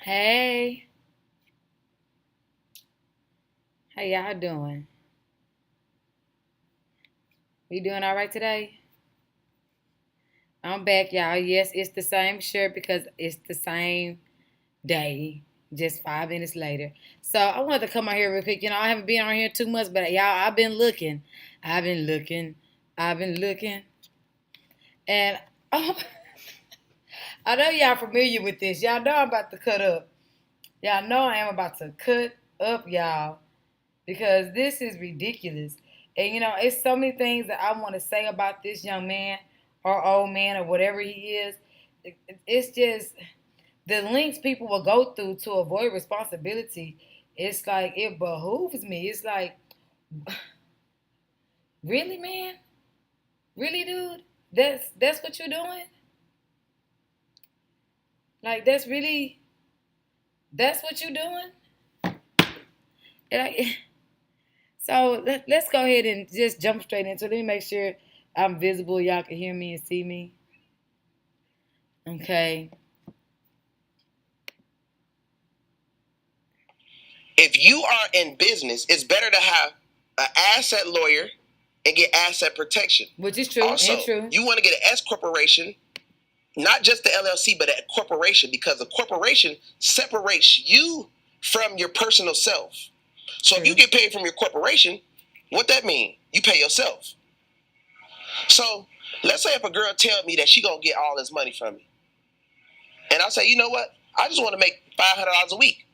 Hey, how y'all doing? We doing all right today? I'm back, y'all. Yes, it's the same shirt because it's the same day, just 5 minutes later. So I wanted to come out here real quick. I haven't been on here too much, but y'all, I've been looking. I've been looking. I've been looking. And oh, I know y'all familiar with this. Y'all know I'm about to cut up. Y'all know I am about to cut up, y'all, because this is ridiculous. And it's so many things that I want to say about this young man or old man or whatever he is. It's just the links people will go through to avoid responsibility. It's like it behooves me. It's like, really, man? Really, dude? That's what you're doing? Like that's what you're doing? And so let's go ahead and just jump straight into it. Let me make sure I'm visible. Y'all can hear me and see me. Okay. If you are in business, it's better to have an asset lawyer and get asset protection. Which is true. Also, and true. You want to get an S corporation, not just the LLC, but a corporation, because a corporation separates you from your personal self. So if you get paid from your corporation, what that mean? You pay yourself. So let's say if a girl tell me that she gonna get all this money from me, and I say, you know what? I just want to make $500 a week.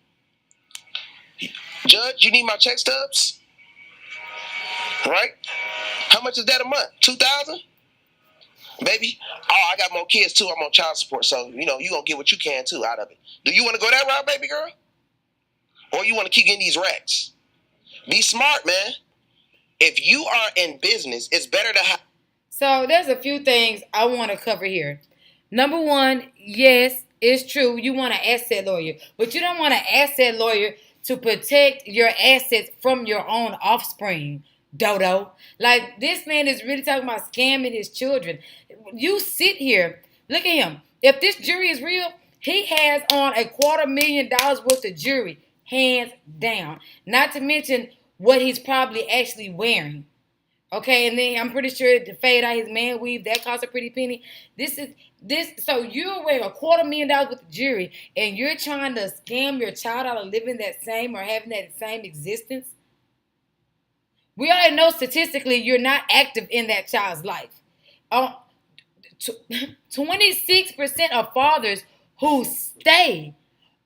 Judge, you need my check stubs, right? How much is that a month? 2,000, baby. Oh, I got more kids too. I'm on child support, so you gonna get what you can too out of it. Do you want to go that route, baby girl, or you want to keep getting these racks? Be smart, man. If you are in business, it's better to have. So there's a few things I want to cover here. Number one, yes, it's true. You want an asset lawyer, but you don't want an asset lawyer to protect your assets from your own offspring. Dodo. Like, this man is really talking about scamming his children. You sit here, look at him. If this jury is real, he has on $250,000 worth of jewelry, hands down. Not to mention what he's probably actually wearing. Okay, and then I'm pretty sure to fade out his man weave, that costs a pretty penny. So you're wearing $250,000 with the jewelry, and you're trying to scam your child out of living that same or having that same existence. We already know statistically you're not active in that child's life. 26% of fathers who stay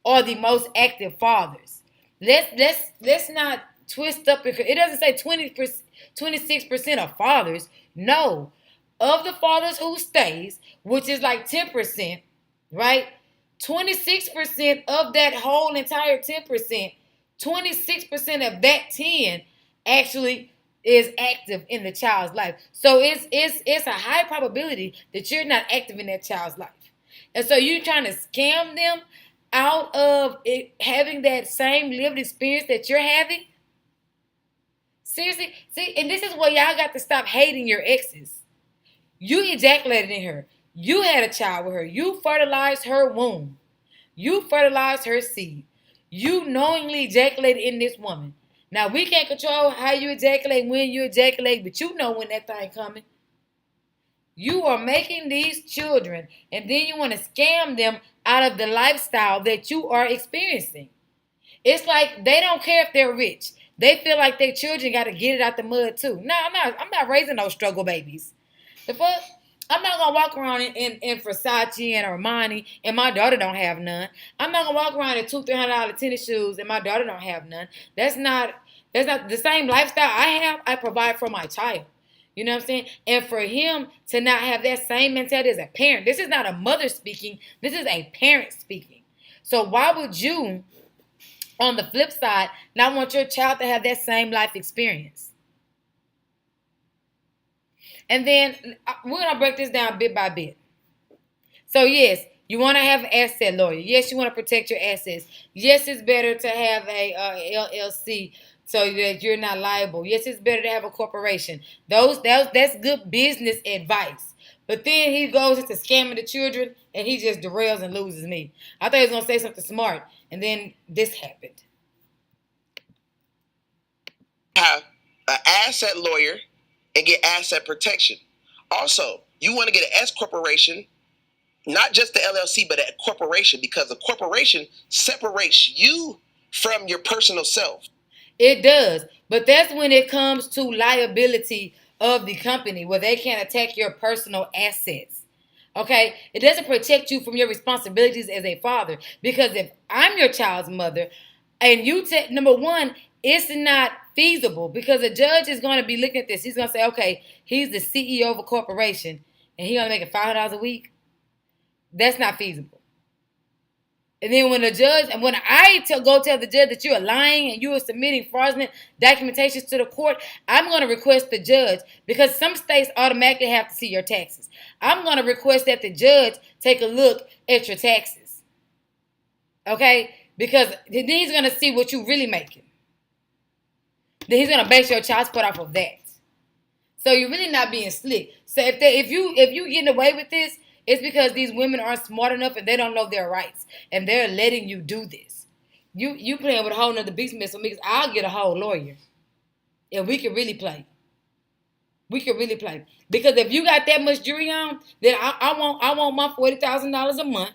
are the most active fathers. Let's not twist up. It doesn't say 26% of fathers. No, of the fathers who stays, which is like 10%, right? 26% of that whole entire 10%, 26% of that 10 actually is active in the child's life. So it's a high probability that you're not active in that child's life. And so you're trying to scam them out of having that same lived experience that you're having? Seriously? See, and this is where y'all got to stop hating your exes. You ejaculated in her. You had a child with her. You fertilized her womb. You fertilized her seed. You knowingly ejaculated in this woman. Now, we can't control how you ejaculate, when you ejaculate, but you know when that thing coming. You are making these children, and then you want to scam them out of the lifestyle that you are experiencing. It's like they don't care if they're rich. They feel like their children got to get it out the mud too. No, I'm not raising those struggle babies. The fuck? I'm not gonna walk around in Versace and Armani, and my daughter don't have none. I'm not gonna walk around in $200-300 tennis shoes, and my daughter don't have none. That's not the same lifestyle I have. I provide for my child. You know what I'm saying? And for him to not have that same mentality as a parent, this is not a mother speaking. This is a parent speaking. So why would you, on the flip side, not want your child to have that same life experience? And then we're going to break this down bit by bit. So, yes, you want to have an asset lawyer. Yes, you want to protect your assets. Yes, it's better to have a LLC so that you're not liable. Yes, it's better to have a corporation. That's good business advice. But then he goes into scamming the children, and he just derails and loses me. I thought he was going to say something smart, and then this happened. Have an asset lawyer and get asset protection. Also, you want to get an S corporation, not just the LLC, but a corporation, because a corporation separates you from your personal self. It does, but that's when it comes to liability of the company, where they can attack your personal assets. Okay, it doesn't protect you from your responsibilities as a father, because if I'm your child's mother, and you take, number one, it's not feasible, because a judge is going to be looking at this. He's going to say, okay, he's the CEO of a corporation, and he's going to make $500 a week. That's not feasible. And then when I go tell the judge that you are lying and you are submitting fraudulent documentations to the court, I'm going to request the judge, because some states automatically have to see your taxes. I'm going to request that the judge take a look at your taxes. Okay? Because then he's going to see what you're really making. Then he's going to base your child support off of that. So you're really not being slick. So if you getting away with this, it's because these women aren't smart enough and they don't know their rights, and they're letting you do this. You playing with a whole nother beast mess with me, because I'll get a whole lawyer, and we can really play. We can really play, because if you got that much jury on, then I want my $40,000 a month.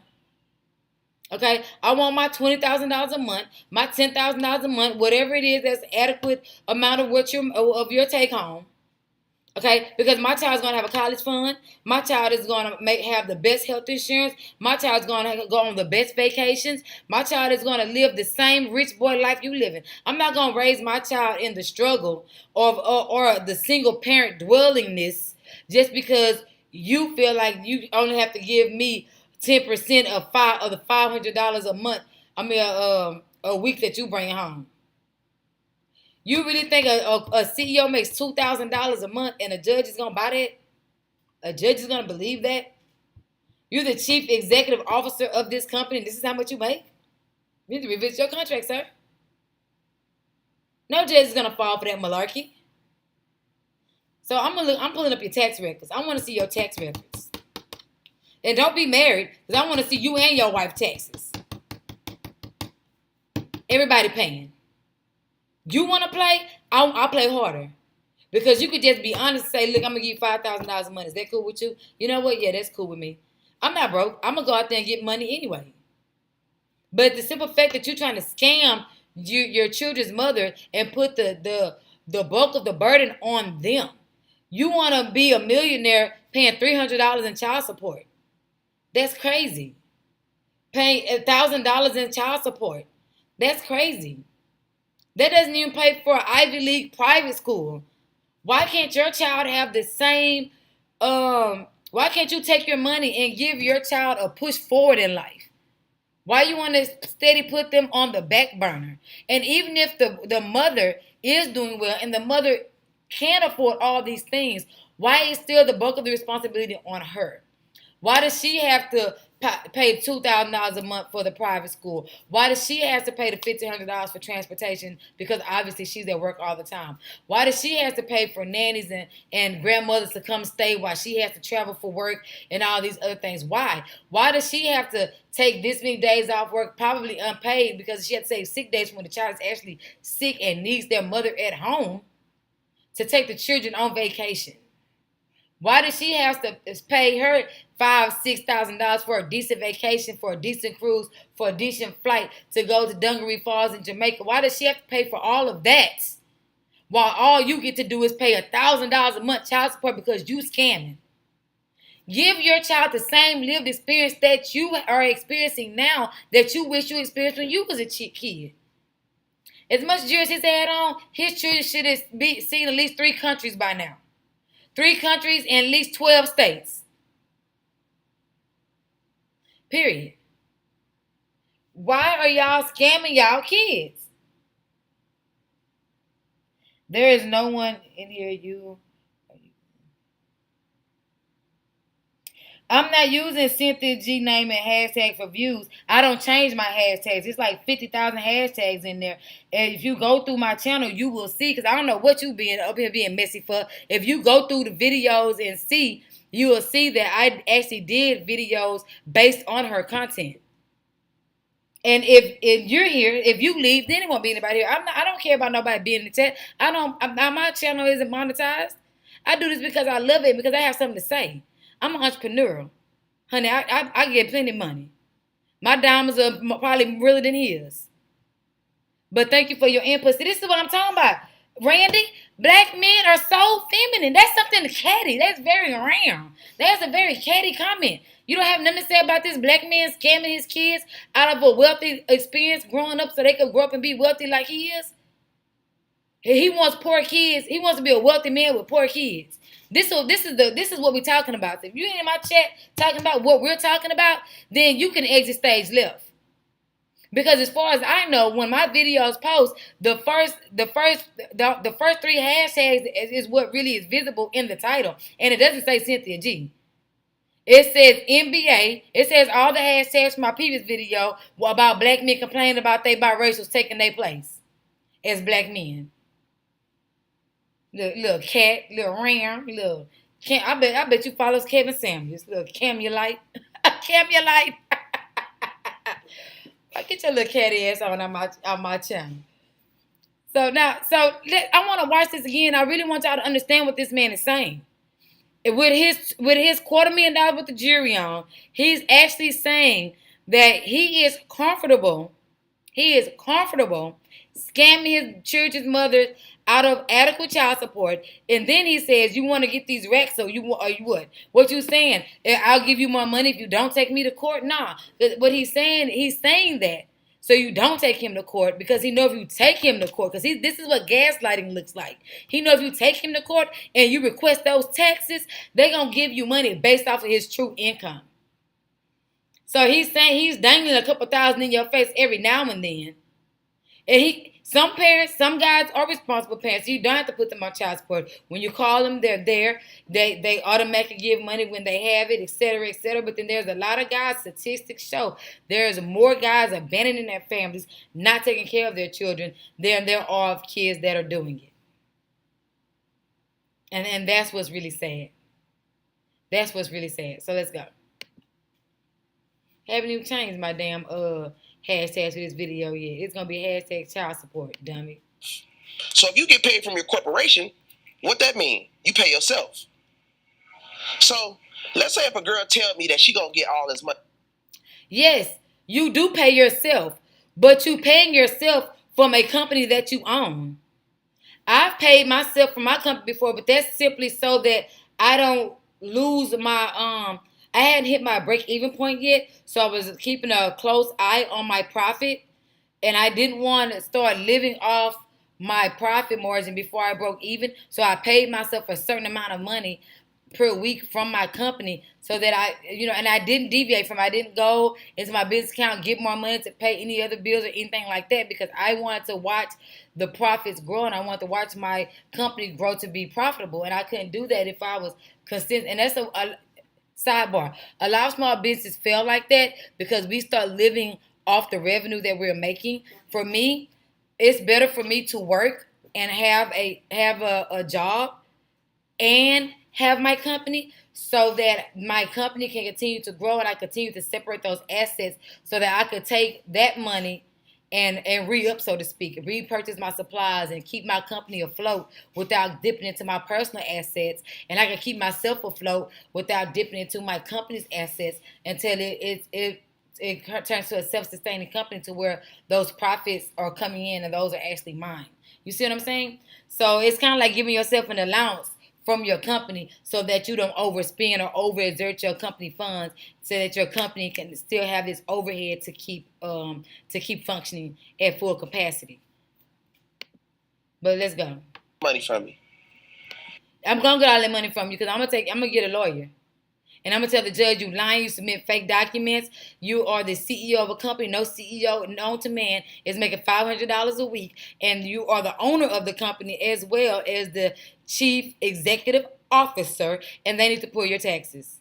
Okay, I want my $20,000 a month, my $10,000 a month, whatever it is that's adequate amount of your take home. Okay, because my child's going to have a college fund. My child is going to have the best health insurance. My child's going to go on the best vacations. My child is going to live the same rich boy life you living. I'm not going to raise my child in the struggle or the single parent dwellingness just because you feel like you only have to give me 10% of the $500 a month. A week that you bring home. You really think a CEO makes $2,000 a month and a judge is going to buy that? A judge is going to believe that? You're the chief executive officer of this company, and this is how much you make? You need to revisit your contract, sir. No judge is going to fall for that malarkey. So I'm pulling up your tax records. I want to see your tax records. And don't be married, because I want to see you and your wife taxes. Everybody paying. You want to play? I'll play harder. Because you could just be honest and say, look, I'm going to give you $5,000 a month. Is that cool with you? You know what? Yeah, that's cool with me. I'm not broke. I'm going to go out there and get money anyway. But the simple fact that you're trying to scam your children's mother and put the bulk of the burden on them. You want to be a millionaire paying $300 in child support. That's crazy. Paying $1,000 in child support. That's crazy. That doesn't even pay for an Ivy League private school. Why can't your child have the same, why can't you take your money and give your child a push forward in life? Why you want to steady put them on the back burner? And even if the mother is doing well and the mother can't afford all these things, why is still the bulk of the responsibility on her? Why does she have to pay $2,000 a month for the private school? Why does she have to pay the $1,500 for transportation? Because obviously she's at work all the time. Why does she have to pay for nannies and grandmothers to come stay while she has to travel for work and all these other things? Why? Why does she have to take this many days off work, probably unpaid, because she had to save sick days when the child is actually sick and needs their mother at home to take the children on vacation? Why does she have to pay her $5,000-$6,000 for a decent vacation, for a decent cruise, for a decent flight to go to Dungaree Falls in Jamaica? Why does she have to pay for all of that while all you get to do is pay $1,000 a month child support because you scamming? Give your child the same lived experience that you are experiencing now that you wish you experienced when you was a kid. As much jury as he's had on, his children should have seen at least 3 countries by now. 3 countries and at least 12 states. Period. Why are y'all scamming y'all kids? There is no one in here. I'm not using CynthiaG name and hashtag for views. I don't change my hashtags. It's like 50,000 hashtags in there. And if you go through my channel, you will see, because I don't know what you being up here being messy for. If you go through the videos and see, you will see that I actually did videos based on her content. And if you're here, if you leave, then it won't be anybody here. I don't care about nobody being in the chat. My channel isn't monetized. I do this because I love it, because I have something to say. I'm an entrepreneur. Honey, I get plenty of money. My diamonds are probably realer than his. But thank you for your input. See, this is what I'm talking about. Randy, black men are so feminine. That's something catty. That's very rare. That's a very catty comment. You don't have nothing to say about this black man scamming his kids out of a wealthy experience growing up so they could grow up and be wealthy like he is? He wants poor kids. He wants to be a wealthy man with poor kids. This is what we're talking about. If you ain't in my chat talking about what we're talking about, then you can exit stage left. Because as far as I know, when my videos post, the first 3 hashtags is what really is visible in the title, and it doesn't say CynthiaG. It says NBA. It says all the hashtags from my previous video about black men complaining about they biracials taking their place as black men. Little cat, little ram, little. I bet you follows Kevin Samuels, little Camulite, Camulite. Get your little catty ass on my channel. So I want to watch this again. I really want y'all to understand what this man is saying. With his $250,000 with the jury on, he's actually saying that he is comfortable. He is comfortable scamming his children's mothers out of adequate child support, and then he says, "You want to get these racks, so you what? What you saying? I'll give you more money if you don't take me to court." Nah, what he's saying that so you don't take him to court, because he know if you take him to court, because this is what gaslighting looks like. He know if you take him to court and you request those taxes, they gonna give you money based off of his true income. So he's saying he's dangling a couple thousand in your face every now and then. And some guys are responsible parents. You don't have to put them on child support. When you call them, they're there. They automatically give money when they have it, et cetera, et cetera. But then there's a lot of guys, statistics show, there's more guys abandoning their families, not taking care of their children, than there are of kids that are doing it. And that's what's really sad. That's what's really sad. So let's go. Haven't even changed my damn hashtags for this video yet. It's gonna be hashtag child support, dummy. So if you get paid from your corporation, what that mean? You pay yourself. So let's say if a girl tell me that she gonna get all this money. Yes, you do pay yourself, but you paying yourself from a company that you own. I've paid myself from my company before, but that's simply so that I don't lose my I hadn't hit my break-even point yet, so I was keeping a close eye on my profit, and I didn't want to start living off my profit margin before I broke even, so I paid myself a certain amount of money per week from my company so that and I didn't deviate from it. I didn't go into my business account, get more money to pay any other bills or anything like that, because I wanted to watch the profits grow, and I wanted to watch my company grow to be profitable, and I couldn't do that if I was consistent. And that's a sidebar. A lot of small businesses fail like that because we start living off the revenue that we're making. For me, it's better for me to work and have a job and have my company, so that my company can continue to grow and I continue to separate those assets so that I could take that money and re-up, so to speak, repurchase my supplies and keep my company afloat without dipping into my personal assets, and I can keep myself afloat without dipping into my company's assets until it turns to a self-sustaining company to where those profits are coming in and those are actually mine. You see what I'm saying? So it's kind of like giving yourself an allowance from your company so that you don't overspend or overexert your company funds, so that your company can still have this overhead to keep functioning at full capacity. But let's go. Money from me. I'm gonna get all that money from you because I'm gonna get a lawyer. And I'm going to tell the judge you lying, you submit fake documents, you are the CEO of a company, no CEO known to man is making $500 a week, and you are the owner of the company as well as the chief executive officer, and they need to pull your taxes.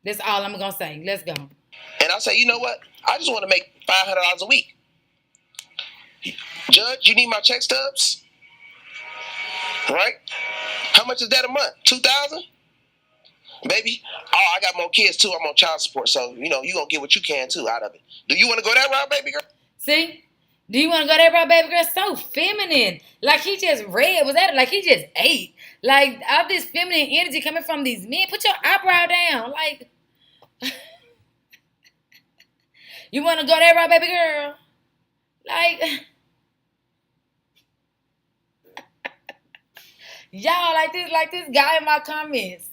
That's all I'm going to say. Let's go. And I'll say, you know what? I just want to make $500 a week. Judge, you need my check stubs? Right? How much is that a month? $2,000? Baby, oh, I got more kids too. I'm on child support, so you know you gonna get what you can too out of it. Do you want to go that route, baby girl? See? Do you want to go that route, baby girl? So feminine. Like he just read. Was that like he just ate? Like all this feminine energy coming from these men. Put your eyebrow down. Like you want to go that route, baby girl? Like y'all like this guy in my comments.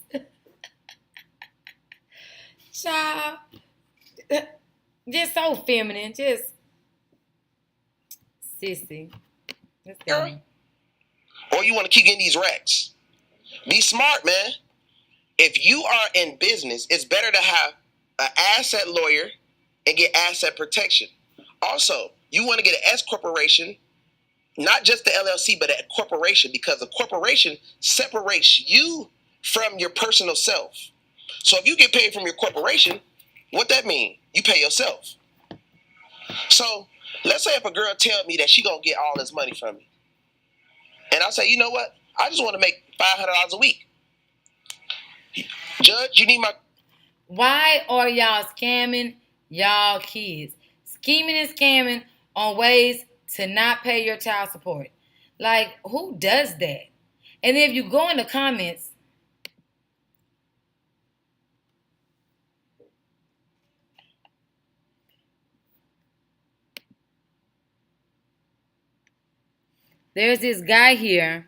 Child. Just so feminine. Just sissy. Girl. Or you want to keep getting these racks. Be smart, man. If you are in business, it's better to have an asset lawyer and get asset protection. Also, you want to get an S corporation, not just the LLC, but a corporation, because a corporation separates you from your personal self. So if you get paid from your corporation, what that mean? You pay yourself. So let's say if a girl tell me that she gonna get all this money from me, and I say, you know what? I just want to make $500 a week. Judge, you need my... Why are y'all scamming y'all kids? Scheming and scamming on ways to not pay your child support. Like, who does that? And if you go in the comments, there's this guy here.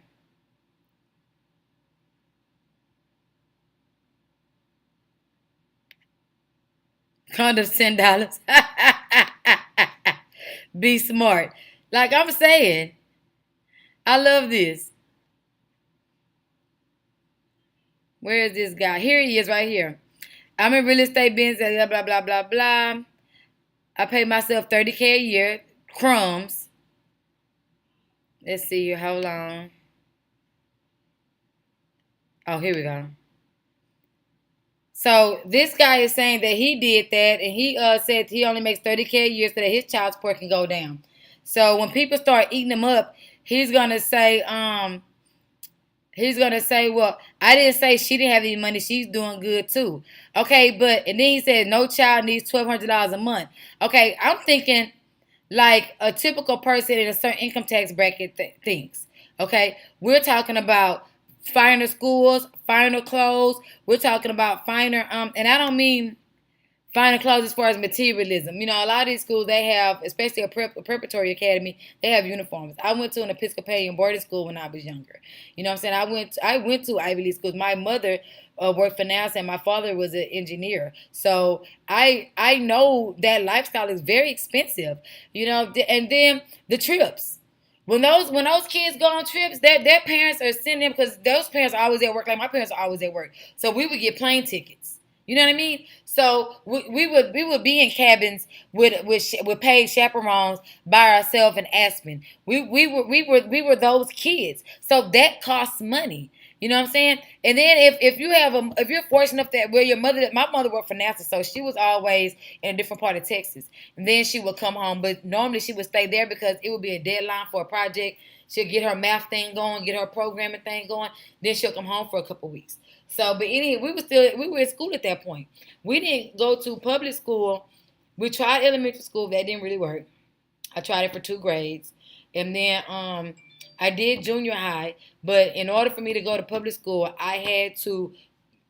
Condoms $10. Be smart. Like I'm saying, I love this. Where is this guy? Here he is right here. I'm in real estate business, blah, blah, blah, blah, blah. I pay myself $30K a year. Crumbs. Let's see here. Hold on. Oh, here we go. So this guy is saying that he did that, and he said he only makes $30K a year so that his child support can go down. So when people start eating him up, he's gonna say, well, I didn't say she didn't have any money. She's doing good too. Okay, but and then he said no child needs $1,200 a month. Okay, I'm thinking like a typical person in a certain income tax bracket thinks. Okay, we're talking about finer schools, finer clothes. We're talking about finer, and I don't mean finer clothes as far as materialism. You know, a lot of these schools, they have, especially a preparatory academy, they have uniforms. I went to an Episcopalian boarding school when I was younger. You know what I'm saying? I went to Ivy League schools. My mother worked for NASA, and my father was an engineer. So I know that lifestyle is very expensive. You know, and then the trips. When those kids go on trips, their parents are sending them because those parents are always at work. Like my parents are always at work, so we would get plane tickets. You know what I mean? So we would be in cabins with paid chaperones by ourselves in Aspen. We were those kids. So that costs money. You know what I'm saying? And then if you're fortunate enough that where my mother worked for NASA, so she was always in a different part of Texas. And then she would come home, but normally she would stay there because it would be a deadline for a project. She'll get her math thing going, get her programming thing going. Then she'll come home for a couple weeks. So, but anyway, we were in school at that point. We didn't go to public school. We tried elementary school. That didn't really work. I tried it for 2 grades. And then I did junior high, but in order for me to go to public school, I had to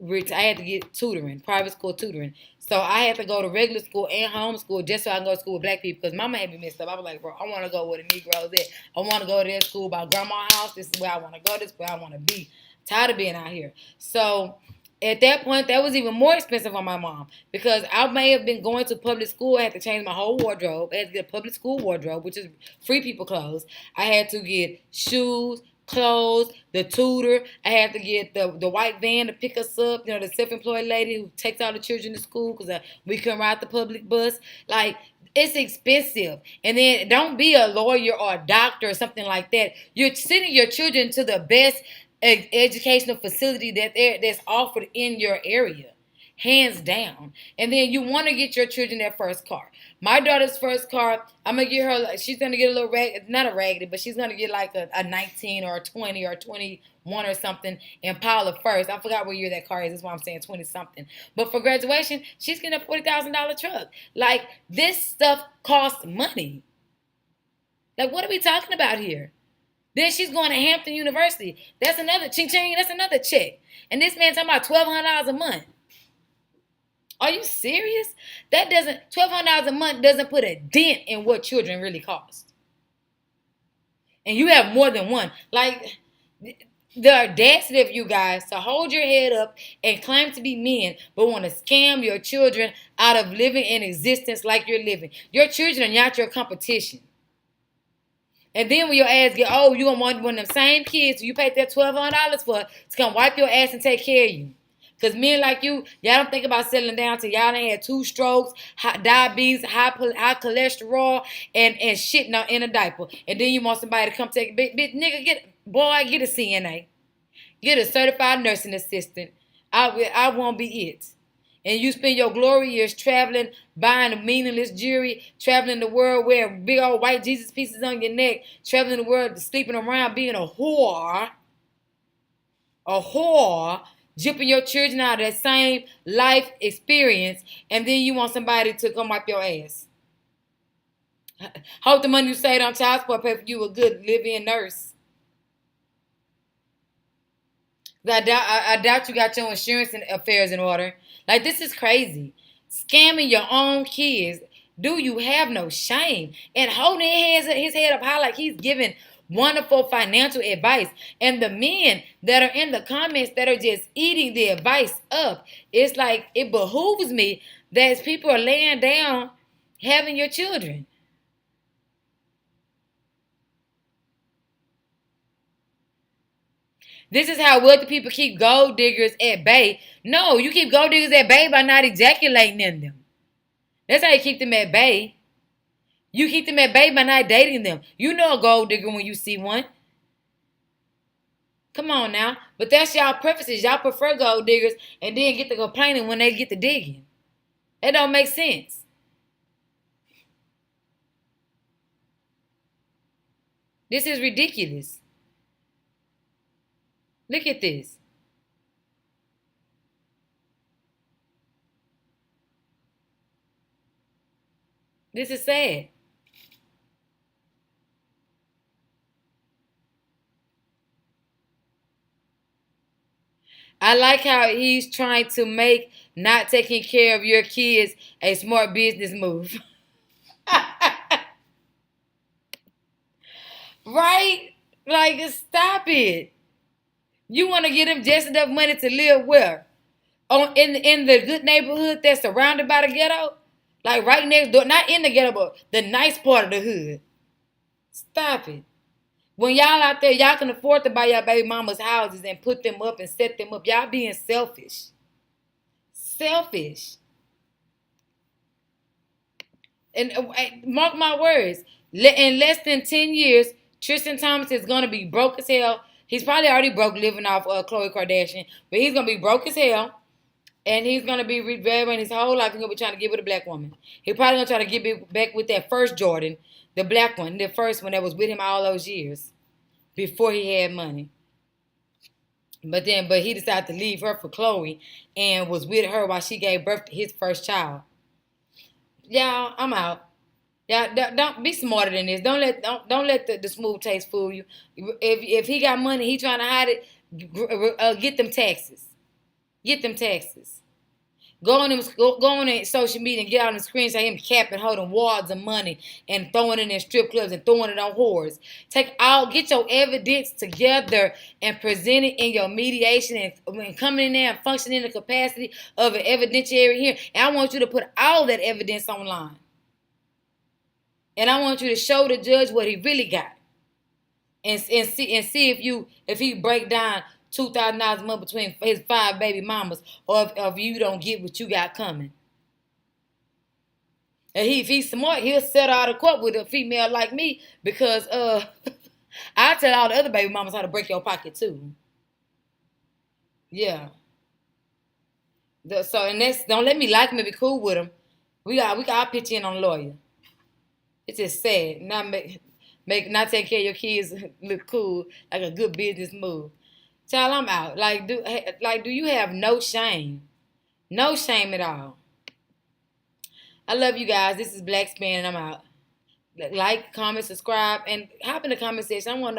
get tutoring, private school tutoring. So I had to go to regular school and homeschool just so I can go to school with black people because mama had me messed up. I was like, bro, I want to go where the Negroes at. I want to go to that school by grandma's house. This is where I want to go. This is where I want to be. Tired of being out here. So at that point, that was even more expensive on my mom because I may have been going to public school. I had to change my whole wardrobe. I had to get a public school wardrobe, which is free people clothes. I had to get shoes, clothes, the tutor. I had to get the white van to pick us up. You know, the self-employed lady who takes all the children to school because we couldn't ride the public bus. Like, it's expensive. And then don't be a lawyer or a doctor or something like that. You're sending your children to the best educational facility that's offered in your area. hands down. And then you want to get your children their first car. My daughter's first car, I'm going to get her, she's going to get a little not a raggedy, but she's going to get like a 19 or a 20 or 21 or something Impala first. I forgot what year that car is. That's why I'm saying 20 something. But for graduation, she's getting a $40,000 truck. Like, this stuff costs money. Like, what are we talking about here? Then she's going to Hampton University. That's another ching-ching. That's another check. And this man talking about $1,200 a month. Are you serious? That doesn't, $1,200 a month doesn't put a dent in what children really cost. And you have more than one. Like, the audacity of you guys to hold your head up and claim to be men, but want to scam your children out of living an existence like you're living. Your children are not your competition. And then when your ass get old, you're going to want one of them same kids you paid that $1,200 for to come wipe your ass and take care of you. Because men like you, y'all don't think about settling down till y'all done had 2 strokes, diabetes, high cholesterol, and shit in a diaper. And then you want somebody to come take it. Nigga, get a CNA. Get a certified nursing assistant. I won't be it. And you spend your glory years traveling, buying meaningless jewelry, traveling the world wearing big old white Jesus pieces on your neck, traveling the world, sleeping around, being a whore, jipping your children out of that same life experience, and then you want somebody to come wipe your ass. Hope the money you saved on child support pay for you a good live-in nurse. I doubt you got your insurance affairs in order. Like, this is crazy. Scamming your own kids. Do you have no shame? And holding his head up high like he's giving wonderful financial advice. And the men that are in the comments that are just eating the advice up, it's like, it behooves me that people are laying down having your children. This is how wealthy people keep gold diggers at bay. No, you keep gold diggers at bay by not ejaculating in them. That's how you keep them at bay. You keep them at bay by not dating them. You know a gold digger when you see one. Come on now. But that's y'all preferences. Y'all prefer gold diggers and then get to complaining when they get to digging. That don't make sense. This is ridiculous. Look at this. This is sad. I like how he's trying to make not taking care of your kids a smart business move. Right? Like, stop it. You want to give them just enough money to live where? In the good neighborhood that's surrounded by the ghetto? Like right next door, not in the ghetto, but the nice part of the hood. Stop it. When y'all out there, y'all can afford to buy y'all baby mama's houses and put them up and set them up. Y'all being selfish. Selfish. And mark my words, in less than 10 years, Tristan Thomas is going to be broke as hell. He's probably already broke living off Khloe Kardashian, but he's going to be broke as hell. And he's going to be reveling his whole life. He's going to be trying to get with a black woman. He's probably going to try to get back with that first Jordan, the black one, the first one that was with him all those years before he had money. But he decided to leave her for Khloe and was with her while she gave birth to his first child. Y'all, I'm out. Y'all, don't be smarter than this. Don't let the smooth taste fool you. If he got money, he trying to hide it. Get them taxes. Get them taxes. Go on social media and get on the screen and say him capping, holding wads of money and throwing it in strip clubs and throwing it on whores. Get your evidence together and present it in your mediation and coming in there and functioning in the capacity of an evidentiary hearing. And I want you to put all that evidence online. And I want you to show the judge what he really got. And see if he break down $2,000 a month between his 5 baby mamas, or if you don't get what you got coming. And if he's smart, he'll settle out of court with a female like me because I tell all the other baby mamas how to break your pocket too. Yeah. So and that's don't let me like him and be cool with him. We got pitch in on a lawyer. It's just sad. Not take care of your kids look cool like a good business move. Child, I'm out. Do you have no shame? No shame at all. I love you guys. This is Blackspan and I'm out. Like, comment, subscribe, and hop in the comment section. I want to know what